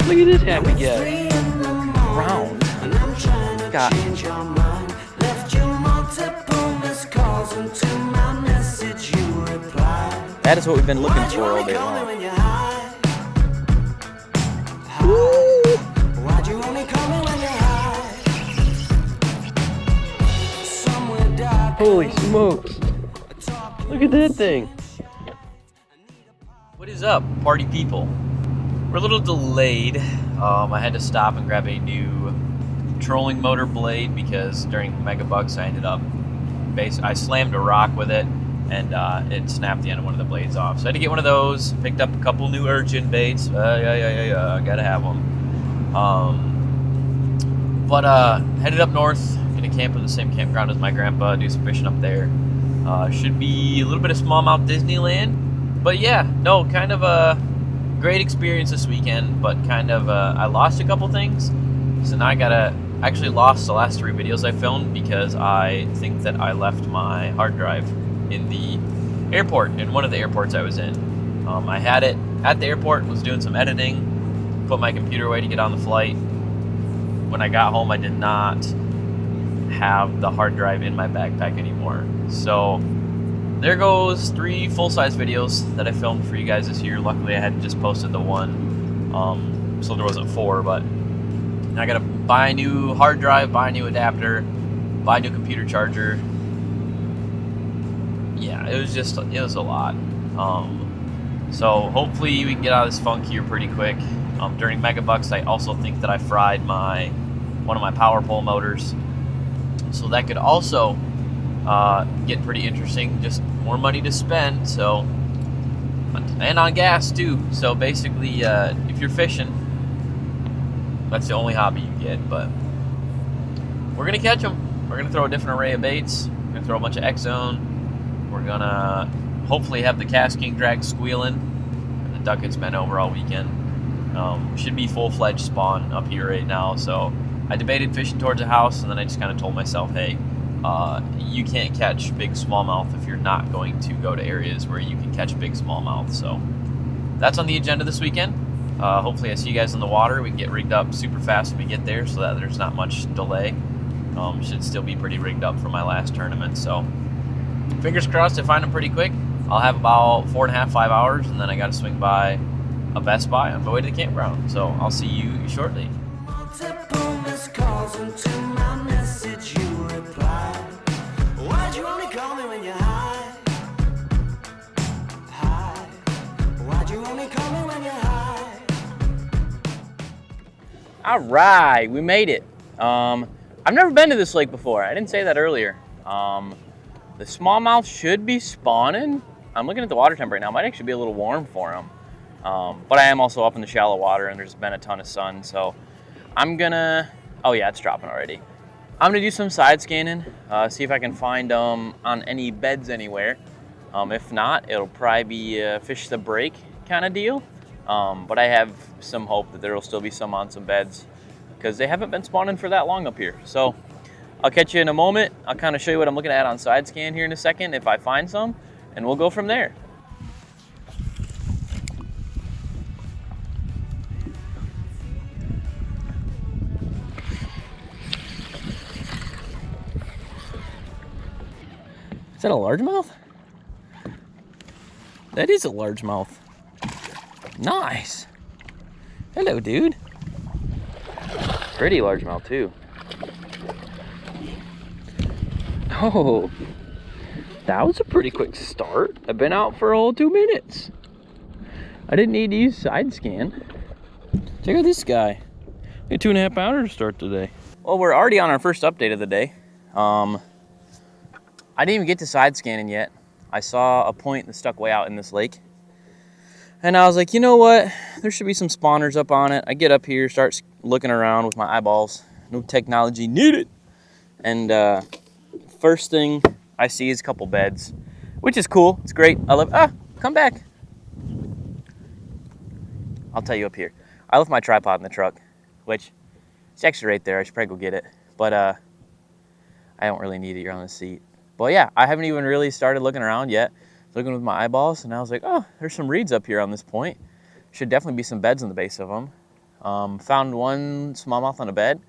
Look at this happy guy. Round. Got. That is what we've been looking for all day long. Holy smokes. Look at that thing. What is up, party people? We're a little delayed. I had to stop and grab a new trolling motor blade because during Megabucks I ended up I slammed a rock with it and it snapped the end of one of the blades off. So I had to get one of those. Picked up a couple new urchin baits. Yeah. Gotta have them. Headed up north. Gonna camp at the same campground as my grandpa. Do some fishing up there. Should be a little bit of smallmouth Disneyland. But yeah, no, kind of a great experience this weekend. But kind of I lost a couple things. So now I gotta actually lost the last 3 videos I filmed because I think that I left my hard drive in the airport, in one of the airports I was in. I had it at the airport, was doing some editing, put my computer away to get on the flight. When I got home, I did not have the hard drive in my backpack anymore. So there goes 3 full-size videos that I filmed for you guys this year. Luckily, I had just posted the one, so there wasn't 4, but I gotta buy a new hard drive, buy a new adapter, buy a new computer charger. Yeah, it was a lot. So hopefully we can get out of this funk here pretty quick. During Megabucks, I also think that I fried one of my power pole motors. So that could also get pretty interesting. Just more money to spend. So, and on gas too. So basically, if you're fishing, that's the only hobby you get. But we're gonna catch them. We're gonna throw a different array of baits. We're gonna throw a bunch of X-Zone. We're gonna hopefully have the Cast King drag squealing. And the ducket's been over all weekend. Should be full-fledged spawn up here right now. So I debated fishing towards the house, and then I just kind of told myself, hey, you can't catch big smallmouth if you're not going to go to areas where you can catch big smallmouth. So that's on the agenda this weekend. Hopefully I see you guys in the water. We can get rigged up super fast when we get there so that there's not much delay. Should still be pretty rigged up for my last tournament. So fingers crossed I find them pretty quick. I'll have about 4.5, 5 hours, and then I got to swing by a Best Buy on my way to the campground. So I'll see you shortly. All right, we made it. I've never been to this lake before. I didn't say that earlier. The smallmouth should be spawning. I'm looking at the water temp right now. It might actually be a little warm for them. But I am also up in the shallow water, and there's been a ton of sun. So I'm gonna, oh yeah, it's dropping already. I'm gonna do some side scanning, see if I can find them on any beds anywhere. If not, it'll probably be a fish the break kind of deal. But I have some hope that there will still be some on some beds because they haven't been spawning for that long up here. So I'll catch you in a moment. I'll kind of show you what I'm looking at on side scan here in a second if I find some, and we'll go from there. Is that a largemouth? That is a largemouth. Nice. Hello, dude. Pretty largemouth too. Oh, that was a pretty quick start. I've been out for a whole 2 minutes. I didn't need to use side scan. Check out this guy. A 2.5 pounder to start today. Well, we're already on our first update of the day. I didn't even get to side scanning yet. I saw a point that stuck way out in this lake. And I was like, you know what? There should be some spawners up on it. I get up here, start looking around with my eyeballs. No technology needed. And first thing I see is a couple beds, which is cool. It's great. I love, come back. I'll tell you up here. I left my tripod in the truck, which it's actually right there. I should probably go get it. But I don't really need it. You're on the seat. But yeah, I haven't even really started looking around yet. Looking with my eyeballs, and I was like, oh, there's some reeds up here on this point. Should definitely be some beds in the base of them. Found one smallmouth on a bed,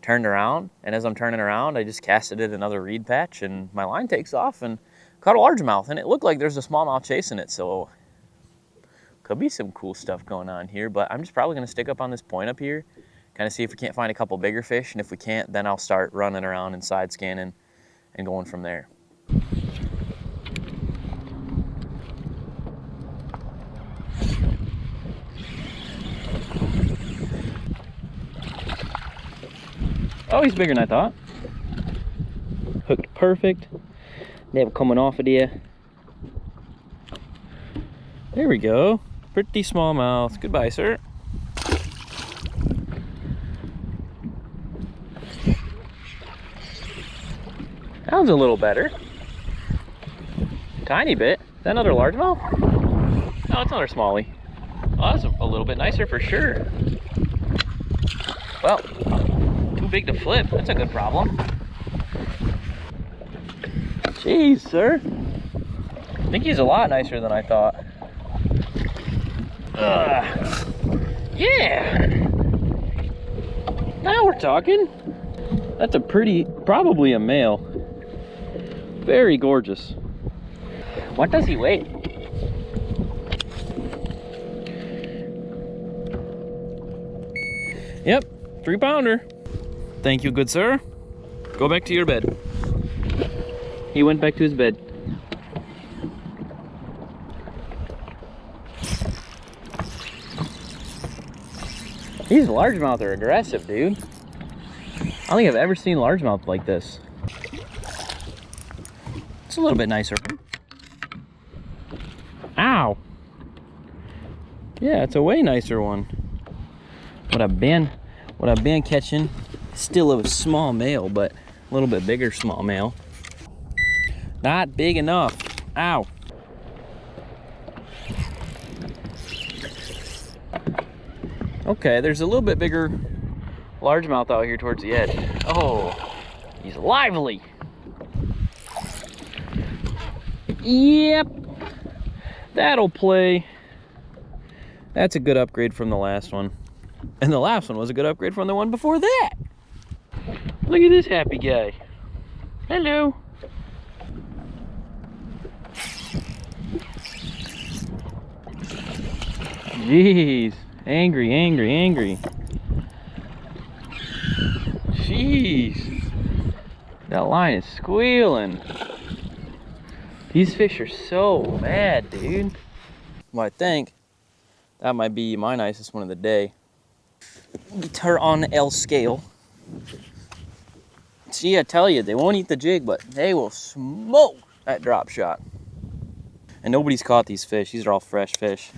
turned around, and as I'm turning around, I just casted it another reed patch, and my line takes off and caught a largemouth, and it looked like there's a smallmouth chasing it, so could be some cool stuff going on here, but I'm just probably gonna stick up on this point up here, kind of see if we can't find a couple bigger fish, and if we can't, then I'll start running around and side scanning and going from there. Oh, he's bigger than I thought. Hooked perfect. Never coming off of there. There we go. Pretty smallmouth. Goodbye, sir. That was a little better. Tiny bit. Is that another largemouth? No, it's another smallie. Oh, that's a little bit nicer for sure. Well, too big to flip. That's a good problem. Jeez, sir. I think he's a lot nicer than I thought. Yeah. Now we're talking. That's a pretty, probably a male. Very gorgeous. What does he weigh? Yep, 3-pounder. Thank you, good sir. Go back to your bed. He went back to his bed. These largemouth are aggressive, dude. I don't think I've ever seen largemouth like this. It's a little bit nicer. Ow! Yeah, it's a way nicer one. What I've been catching, still a small male, but a little bit bigger small male. Not big enough. Ow. Okay, there's a little bit bigger largemouth out here towards the edge. Oh, he's lively. Yep, that'll play. That's a good upgrade from the last one. And the last one was a good upgrade from the one before that. Look at this happy guy. Hello. Jeez, angry, angry, angry. Jeez, that line is squealing. These fish are so mad, dude. Well, I think that might be my nicest one of the day. Get her on L scale. See, I tell you, they won't eat the jig, but they will smoke that drop shot. And nobody's caught these fish. These are all fresh fish.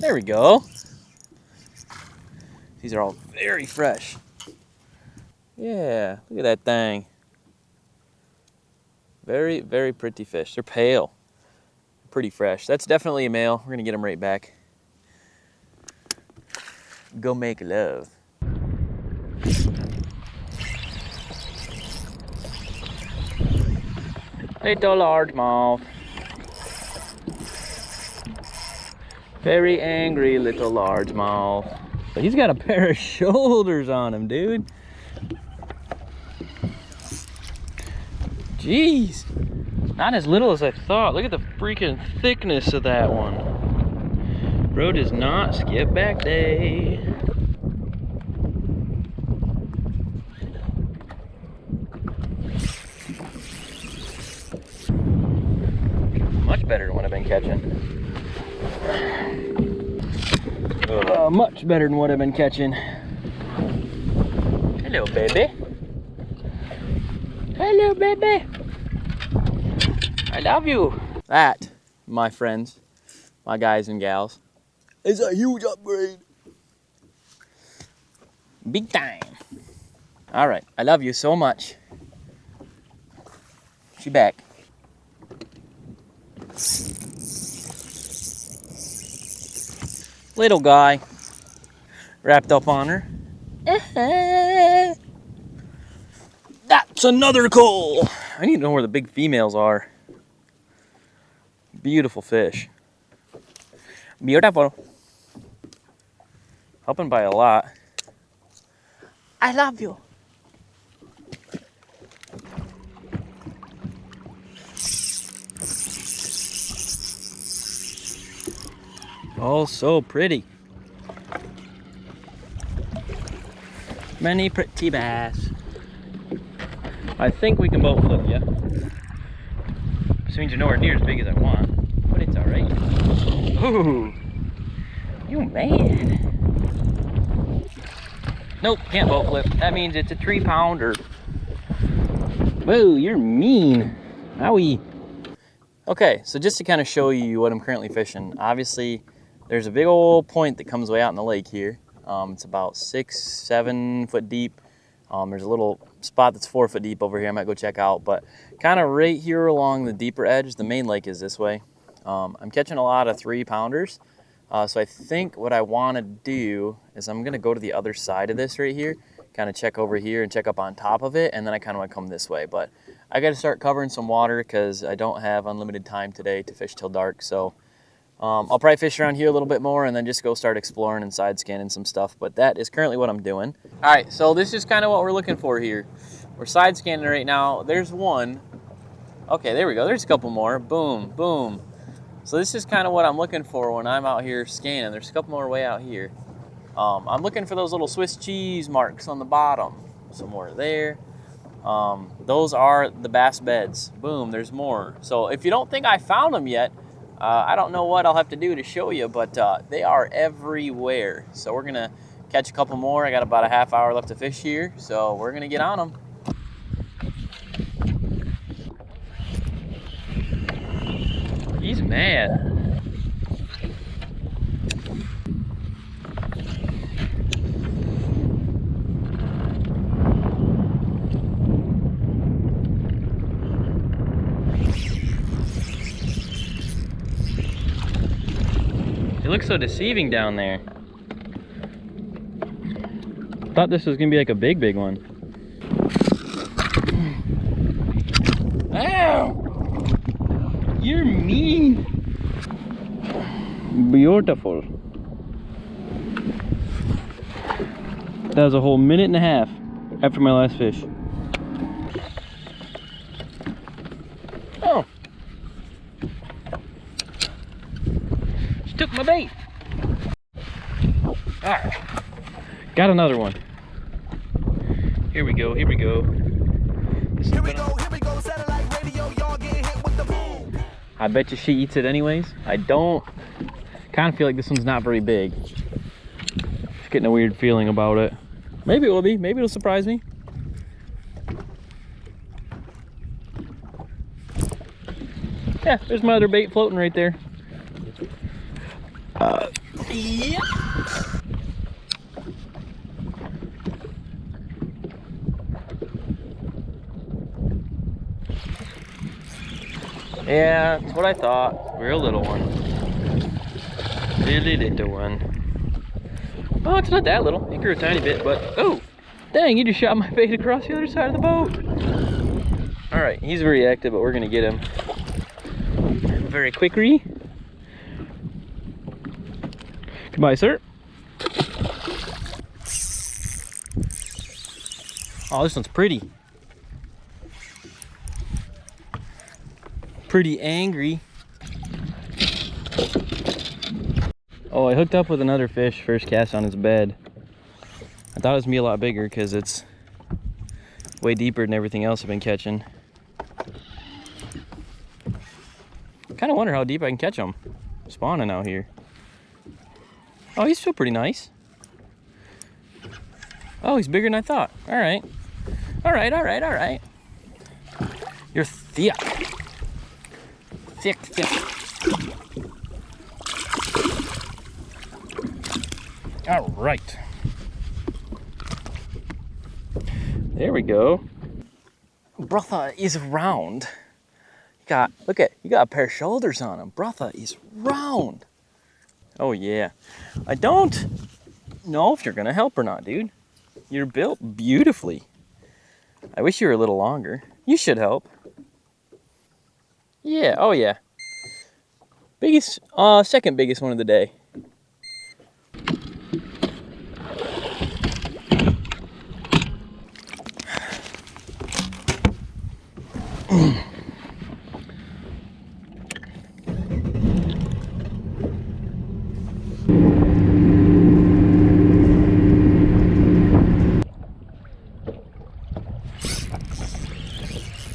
There we go. These are all very fresh. Yeah, look at that thing. Very, very pretty fish. They're pale. Pretty fresh. That's definitely a male. We're gonna get him right back. Go make love. Little largemouth. Very angry little largemouth. But he's got a pair of shoulders on him, dude. Jeez. Not as little as I thought. Look at the freaking thickness of that one. Bro does not skip back day. Much better than what I've been catching. Much better than what I've been catching. Hello, baby. Hello, baby. I love you. That, my friends, my guys and gals, is a huge upgrade. Big time. All right, I love you so much. She back. Little guy wrapped up on her. That's another coal. I need to know where the big females are. Beautiful fish. Beautiful. Helping by a lot. I love you. Oh, so pretty. Many pretty bass. I think we can boat flip, yeah. This means you're nowhere near as big as I want, but it's alright. Ooh, you mad. Nope, can't boat flip. That means it's a 3-pounder. Whoa, you're mean. Owie. Okay, so just to kind of show you what I'm currently fishing, obviously there's a big old point that comes way out in the lake here. It's about 6-7 foot deep. There's a little spot that's 4 foot deep over here I might go check out, but kind of right here along the deeper edge, the main lake is this way. I'm catching a lot of 3-pounders. So I think what I want to do is I'm going to go to the other side of this right here, kind of check over here and check up on top of it, and then I kind of want to come this way. But I got to start covering some water because I don't have unlimited time today to fish till dark. So I'll probably fish around here a little bit more and then just go start exploring and side scanning some stuff. But that is currently what I'm doing. All right, so this is kind of what we're looking for here. We're side scanning right now. There's one. Okay, there we go. There's a couple more. Boom, boom. So this is kind of what I'm looking for when I'm out here scanning. There's a couple more way out here. I'm looking for those little Swiss cheese marks on the bottom. Somewhere there. Those are the bass beds. Boom, there's more. So if you don't think I found them yet, I don't know what I'll have to do to show you, but they are everywhere. So we're gonna catch a couple more. I got about a half hour left to fish here, so we're gonna get on them. He's mad. It looks so deceiving down there. Thought this was gonna be like a big one. Ow! You're mean. Beautiful. That was a whole minute and a half after my last fish. Oh. She took my bait. Alright. Got another one. Here we go, here we go. Here we go, satellite radio, y'all get hit with the boom. I bet you she eats it anyways. I don't kind of feel like this one's not very big. Just getting a weird feeling about it. Maybe it will be, maybe it'll surprise me. Yeah, there's my other bait floating right there. Yeah. Yeah, that's what I thought. Real little one. Really little one. Oh, it's not that little. It grew a tiny bit, but oh, dang! You just shot my bait across the other side of the boat. All right, he's very active, but we're gonna get him very quickly. Goodbye, sir. Oh, this one's pretty. Pretty angry. Oh, I hooked up with another fish first cast on his bed. I thought it was gonna be a lot bigger because it's way deeper than everything else I've been catching. Kind of wonder how deep I can catch them spawning out here. Oh, he's still pretty nice. Oh, he's bigger than I thought. All right. All right, all right, all right. You're thick. Thick, thick. All right. There we go. Brother is round. Look at, you got a pair of shoulders on him. Brother is round. Oh yeah. I don't know if you're gonna help or not, dude. You're built beautifully. I wish you were a little longer. You should help. Yeah, oh yeah. Biggest, second biggest one of the day.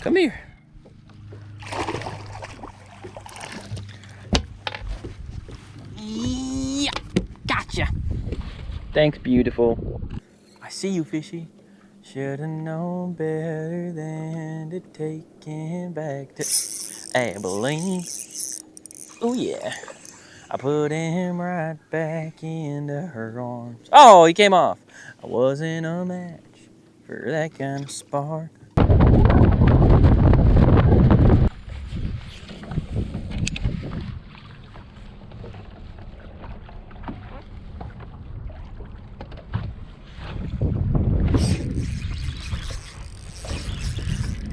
Come here. Yeah, gotcha. Thanks, beautiful. I see you, fishy. Should've known better than to take him back to Abilene. Oh yeah. I put him right back into her arms. Oh, he came off. I wasn't a match for that kind of spark.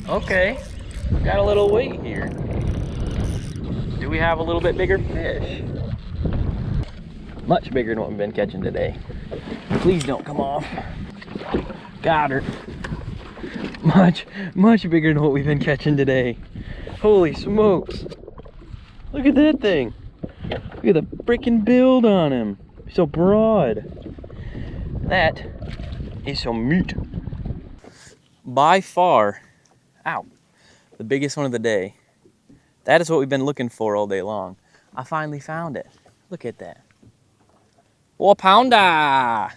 Okay, got a little weight here. Do we have a little bit bigger fish? Much bigger than what we've been catching today. Please don't come off. Got her. Much bigger than what we've been catching today. Holy smokes. Look at that thing. Look at the freaking build on him. So broad. That is some meat. By far, ow, the biggest one of the day. That is what we've been looking for all day long. I finally found it. Look at that. 4 pounder.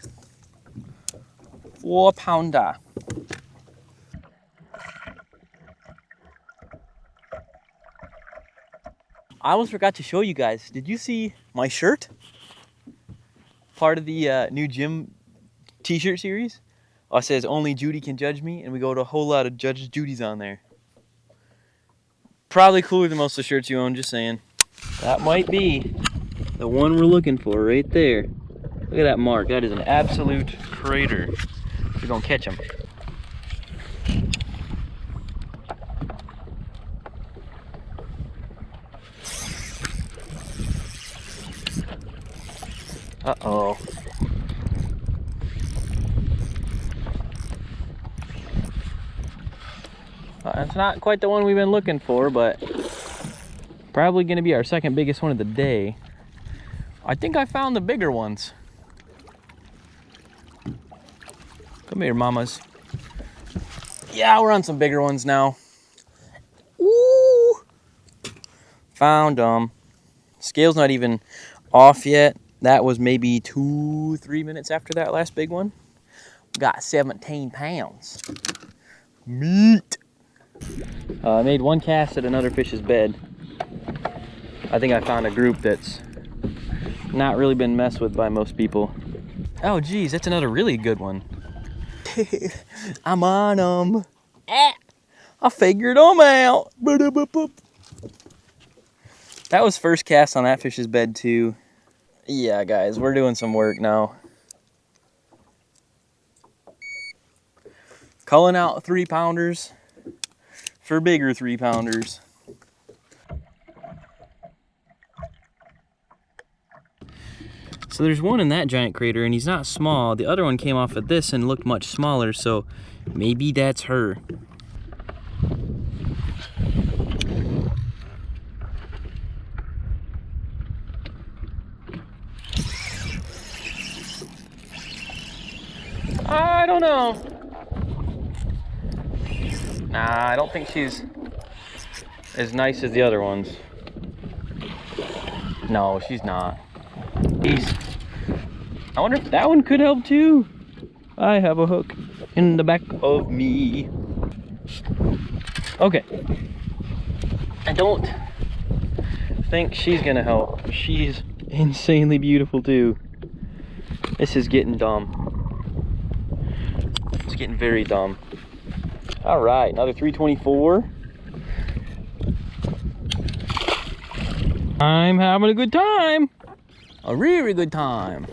4 pounder. I almost forgot to show you guys. Did you see my shirt? Part of the new gym t-shirt series. It says only Judy can judge me, and we go to a whole lot of Judge Judy's on there. Probably cooler than most of the shirts you own, just saying. That might be the one we're looking for right there. Look at that mark. That is an absolute crater. We're gonna catch him. Uh-oh. It's not quite the one we've been looking for, but probably gonna be our second biggest one of the day. I think I found the bigger ones. Come here, mamas. Yeah, we're on some bigger ones now. Ooh! Found them. Scale's not even off yet. That was maybe 2-3 minutes after that last big one. Got 17 pounds. Meat! I made one cast at another fish's bed. I think I found a group that's not really been messed with by most people. Oh geez, that's another really good one. I'm on them. I figured them out. That was first cast on that fish's bed too. Yeah guys, we're doing some work now. Culling out 3 pounders for bigger 3 pounders. So there's one in that giant crater and he's not small. The other one came off of this and looked much smaller, so maybe that's her. I don't know. Nah, I don't think she's as nice as the other ones. No, she's not. I wonder if that one could help too. I have a hook in the back of me. Okay. I don't think she's gonna help. She's insanely beautiful too. This is getting dumb. It's getting very dumb. All right, another 324. I'm having a good time. A really good time.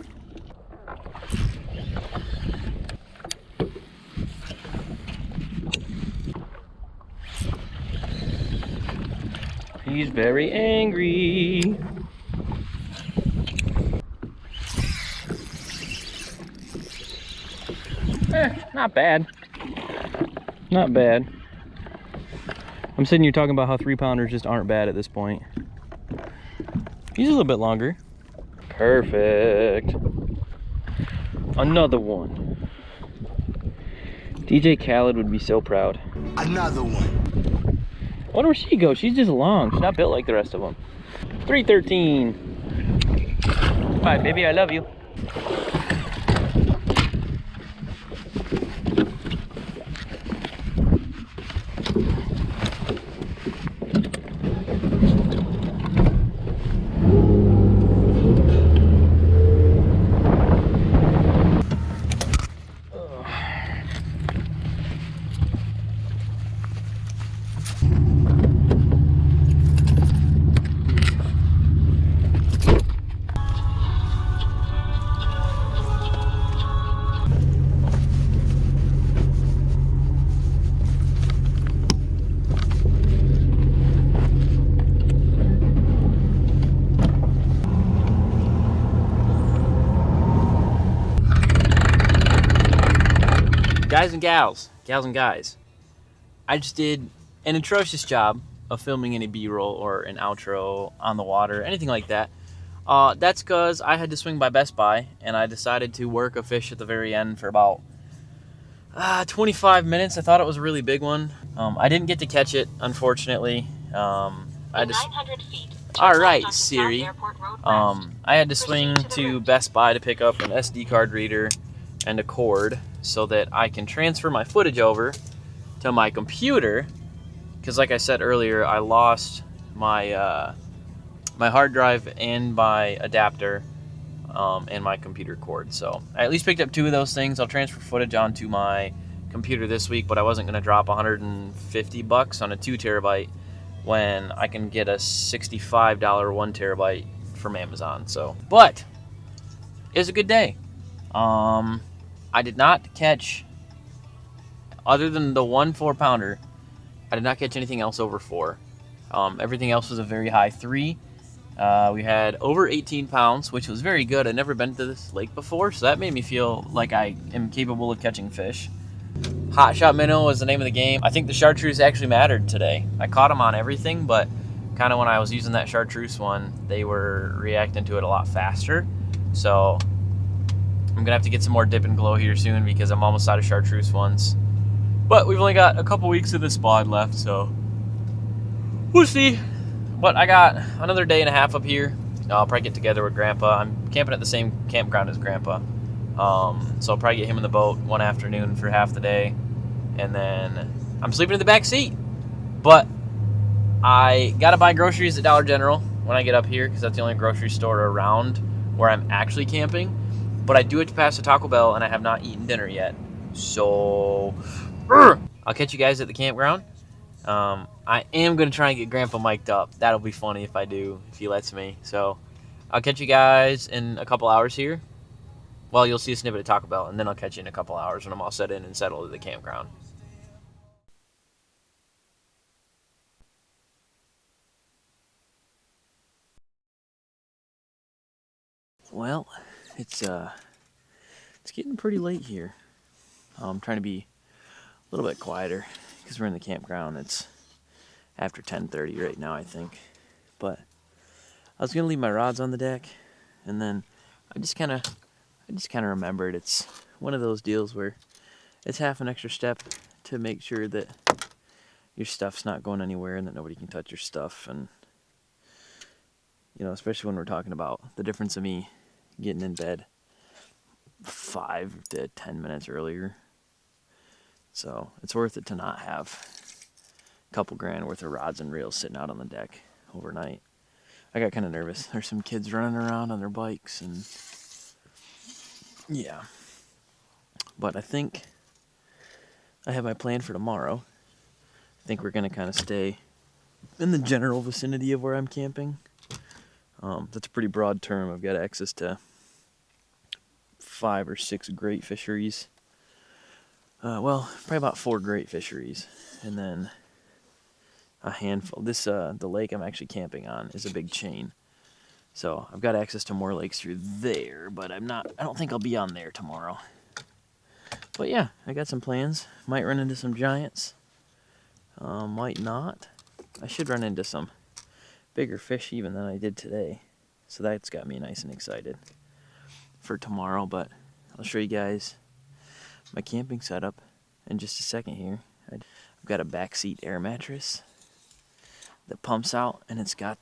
He's very angry. Not bad. Not bad. I'm sitting here talking about how 3-pounders just aren't bad at this point. He's a little bit longer. Perfect. Another one. DJ Khaled would be so proud. Another one. I wonder where she goes. She's just long. She's not built like the rest of them. 313. Bye, baby. I love you. Guys and gals and guys, I just did an atrocious job of filming any B-roll or an outro on the water, anything like that. That's because I had to swing by Best Buy, and I decided to work a fish at the very end for about 25 minutes. I thought it was a really big one. I didn't get to catch it, unfortunately. I just... 900 feet. All right, Siri. I had to swing to Best Buy to pick up an SD card reader and a cord so that I can transfer my footage over to my computer, because like I said earlier, I lost my my hard drive and my adapter and my computer cord. So I at least picked up 2 of those things. I'll transfer footage onto my computer this week, but I wasn't going to drop $150 on a 2 terabyte when I can get a $65 1 terabyte from Amazon. So, but it was a good day. I did not catch, other than the 1 4-pounder, I did not catch anything else over 4. Everything else was a very high 3. We had over 18 pounds, which was very good. I'd never been to this lake before, so that made me feel like I am capable of catching fish. Hot Shot Minnow was the name of the game. I think the chartreuse actually mattered today. I caught them on everything, but kind of when I was using that chartreuse one, they were reacting to it a lot faster. So I'm gonna have to get some more dip and glow here soon because I'm almost out of chartreuse ones. But we've only got a couple weeks of this spot left, so we'll see. But I got another day and a half up here. I'll probably get together with Grandpa. I'm camping at the same campground as Grandpa. So I'll probably get him in the boat one afternoon for half the day. And then I'm sleeping in the back seat. But I gotta buy groceries at Dollar General when I get up here because that's the only grocery store around where I'm actually camping. But I do have to pass the Taco Bell, and I have not eaten dinner yet. So, I'll catch you guys at the campground. I am going to try and get Grandpa mic'd up. That'll be funny if I do, if he lets me. So, I'll catch you guys in a couple hours here. Well, you'll see a snippet of Taco Bell, and then I'll catch you in a couple hours when I'm all set in and settled at the campground. Well, it's getting pretty late here. I'm trying to be a little bit quieter because we're in the campground. It's after 10:30 right now, I think. But I was gonna leave my rods on the deck, and then I just kind of remembered it's one of those deals where it's half an extra step to make sure that your stuff's not going anywhere and that nobody can touch your stuff. And you know, especially when we're talking about the difference of me getting in bed 5 to 10 minutes earlier. So it's worth it to not have a couple grand worth of rods and reels sitting out on the deck overnight. I got kind of nervous. There's some kids running around on their bikes, and yeah. But I think I have my plan for tomorrow. I think we're going to kind of stay in the general vicinity of where I'm camping. That's a pretty broad term. I've got access to 5 or 6 great fisheries. Well, probably about 4 great fisheries. And then a handful. This the lake I'm actually camping on is a big chain, so I've got access to more lakes through there. But I don't think I'll be on there tomorrow. But yeah, I got some plans. Might run into some giants. Might not. I should run into some bigger fish even than I did today. So that's got me nice and excited for tomorrow. But I'll show you guys my camping setup in just a second here. I've got a backseat air mattress that pumps out, and it's got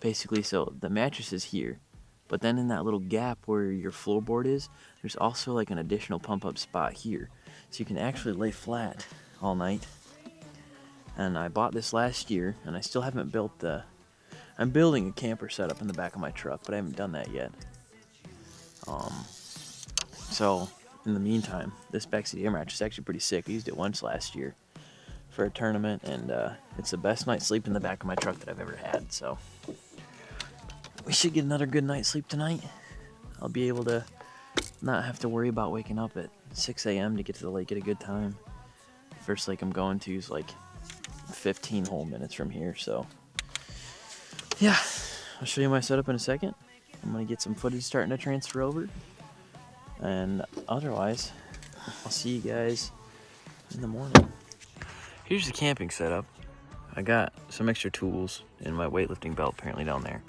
basically, so the mattress is here, but then in that little gap where your floorboard is, there's also like an additional pump up spot here, so you can actually lay flat all night. And I bought this last year, and I still haven't built I'm building a camper setup in the back of my truck, but I haven't done that yet. So in the meantime, this backseat air mattress is actually pretty sick. I used it once last year for a tournament, and it's the best night's sleep in the back of my truck that I've ever had. So we should get another good night's sleep tonight. I'll be able to not have to worry about waking up at 6 a.m. to get to the lake at a good time. First lake I'm going to is like 15 whole minutes from here, so yeah, I'll show you my setup in a second. I'm gonna get some footage starting to transfer over, and otherwise I'll see you guys in the morning. Here's the camping setup. I got some extra tools in my weightlifting belt apparently down there.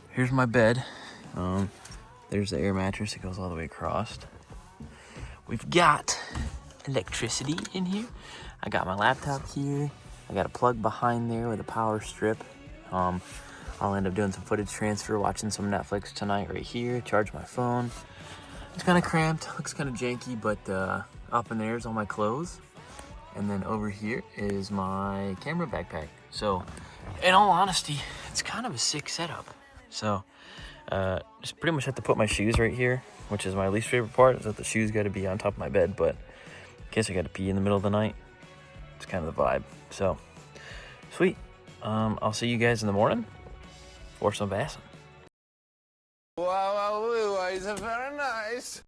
Here's my bed. There's the air mattress that goes all the way across. We've got electricity in here. I got my laptop here. I got a plug behind there with a power strip. I'll end up doing some footage transfer, watching some Netflix tonight right here, charge my phone. It's kind of cramped, looks kind of janky, but up in there is all my clothes. And then over here is my camera backpack. So, in all honesty, it's kind of a sick setup. So, just pretty much have to put my shoes right here, which is my least favorite part, is that the shoes got to be on top of my bed, but in case I got to pee in the middle of the night, it's kind of the vibe. So, sweet. I'll see you guys in the morning for some bassin'. Wow, it's very nice.